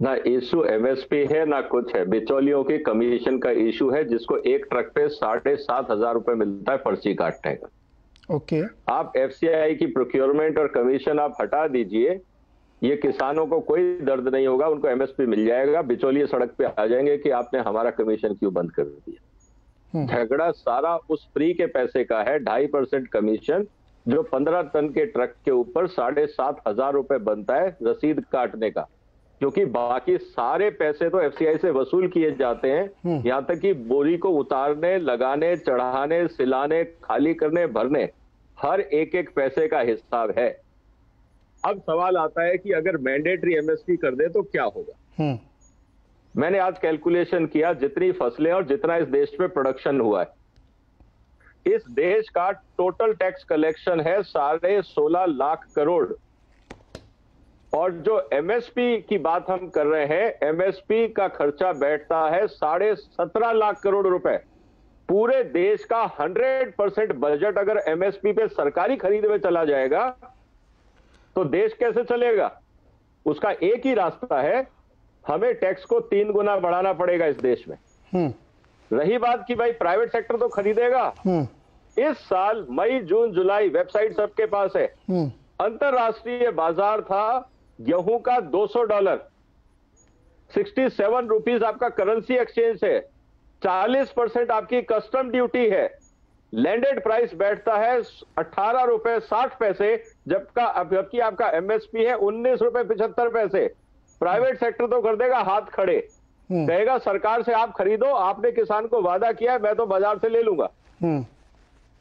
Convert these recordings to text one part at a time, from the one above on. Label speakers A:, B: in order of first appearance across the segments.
A: ना issue MSP है ना कुछ है, बिचौलियों के कमीशन का इशू है, जिसको एक ट्रक पे 7,500 रुपए मिलता है पर्ची काटने का।
B: ओके।
A: आप एफसीआई की प्रोक्योरमेंट और कमीशन आप हटा दीजिए, ये किसानों को कोई दर्द नहीं होगा, उनको एमएसपी मिल जाएगा। बिचौलिए सड़क पे आ जाएंगे कि आपने हमारा कमीशन क्यों बंद कर दिया। झगड़ा सारा उस फ्री के पैसे का है, 2.5% कमीशन, जो 15 टन के ट्रक के ऊपर 7,500 रुपए बनता है रसीद काटने का, क्योंकि बाकी सारे पैसे तो एफसीआई से वसूल किए जाते हैं। यहां तक कि बोरी को उतारने, लगाने, चढ़ाने, सिलाने, खाली करने, भरने, हर एक एक पैसे का हिसाब है। अब सवाल आता है कि अगर मैंडेटरी एमएसपी कर दे तो क्या होगा। मैंने आज कैलकुलेशन किया, जितनी फसलें और जितना इस देश में प्रोडक्शन हुआ है, इस देश का टोटल टैक्स कलेक्शन है 16.5 लाख करोड़। और जो एमएसपी की बात हम कर रहे हैं, एमएसपी का खर्चा बैठता है 17.5 लाख करोड़ रुपए। पूरे देश का 100% बजट अगर एमएसपी पे सरकारी खरीद में चला जाएगा तो देश कैसे चलेगा। उसका एक ही रास्ता है, हमें टैक्स को 3 गुना बढ़ाना पड़ेगा इस देश में। रही बात कि भाई प्राइवेट सेक्टर तो खरीदेगा, इस साल मई जून जुलाई, वेबसाइट सबके पास है, अंतरराष्ट्रीय बाजार था गेहूं का $200, 67 रुपीज आपका करेंसी एक्सचेंज है, 40% आपकी कस्टम ड्यूटी है, लैंडेड प्राइस बैठता है 18 रुपए 60 पैसे, जबकि आपका एमएसपी है 19 रुपए 75 पैसे। प्राइवेट सेक्टर तो कर देगा हाथ खड़े, कहेगा सरकार से आप खरीदो, आपने किसान को वादा किया है, मैं तो बाजार से ले लूंगा।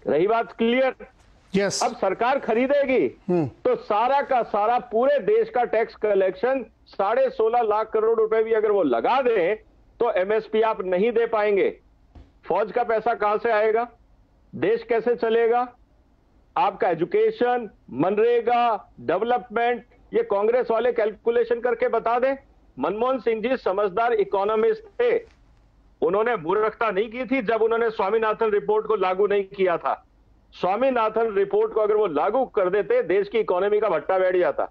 A: रही बात क्लियर।
B: Yes.
A: अब सरकार खरीदेगी तो सारा का सारा पूरे देश का टैक्स कलेक्शन 16.5 लाख करोड़ रुपए भी अगर वो लगा दें तो एमएसपी आप नहीं दे पाएंगे। फौज का पैसा कहां से आएगा, देश कैसे चलेगा, आपका एजुकेशन, मनरेगा, डेवलपमेंट, ये कांग्रेस वाले कैलकुलेशन करके बता दें। मनमोहन सिंह जी समझदार इकोनॉमिस्ट थे, उन्होंने मूर्खता नहीं की थी जब उन्होंने स्वामीनाथन रिपोर्ट को लागू नहीं किया था। स्वामीनाथन रिपोर्ट को अगर वो लागू कर देते, देश की इकोनॉमी का भट्टा बैठ जाता।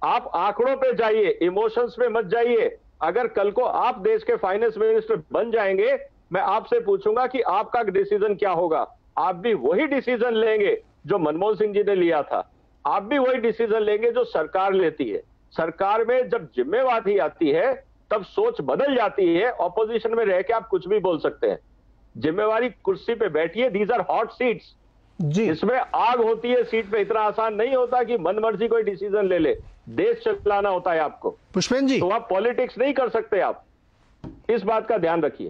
A: आप आंकड़ों पे जाइए, इमोशंस पे मत जाइए। अगर कल को आप देश के फाइनेंस मिनिस्टर बन जाएंगे, मैं आपसे पूछूंगा कि आपका डिसीजन क्या होगा। आप भी वही डिसीजन लेंगे जो मनमोहन सिंह जी ने लिया था, आप भी वही डिसीजन लेंगे जो सरकार लेती है। सरकार में जब जिम्मेवारी आती है तब सोच बदल जाती है। ऑपोजिशन में रह के आप कुछ भी बोल सकते हैं, जिम्मेवारी कुर्सी पे बैठिए। दीज आर हॉट सीट्स
B: जी,
A: इसमें आग होती है सीट पे। इतना आसान नहीं होता कि मनमर्जी कोई डिसीजन ले ले, देश चलाना होता है आपको।
B: पुष्पेंद्र जी,
A: तो आप पॉलिटिक्स नहीं कर सकते, आप इस बात का ध्यान रखिए।